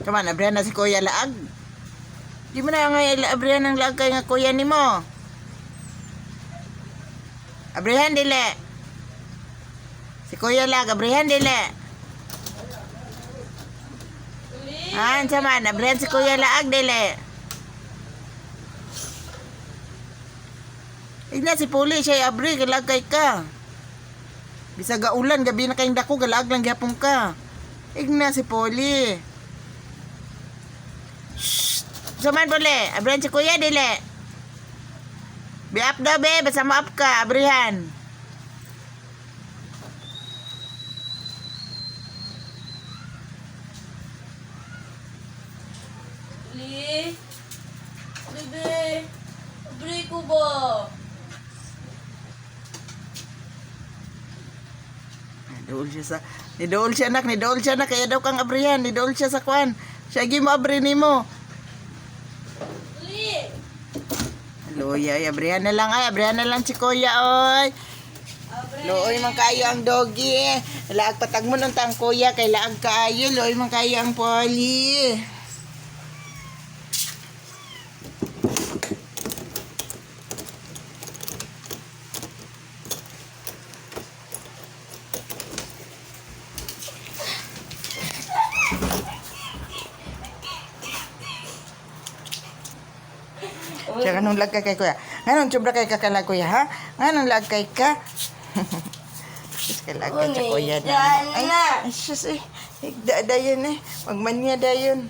Come on, abrihan na si Kuya laag. Di mo na nga abrihan ng laag kay nga kuya ni mo. Abrihan dili. Si Kuya laag, abrihan dili. Sama na, abrihan si Kuya laag dili. Igna si Puli siya abri, galag kay ka. Bisa gaulan, gabi na kayong dako, galag lang gyapon ka. Igna si Puli. Saman Puli, abrihan si Kuya dili. Be up daw be, basta mo up ka, abrihan. Puli, bebe, abri ko ba? Nidool siya anak, kaya daw kang abrihan, nidool siya sa kwan. Siya gi mo abri nimo. Puli! Luya, abrihan na lang si Kuya oy. Looy man kayo ang doggy. Laag patag mo ng tang Kuya kay laag kayo, looy man kayo ang Poli. Siya kanong lag kay Kuya. Nganong sobra kay kakala Kuya ha? Nganong lag kay ka? Lag kay sa Kuya na. Ay, sus eh. Higda dayon eh. Magmanya dayon.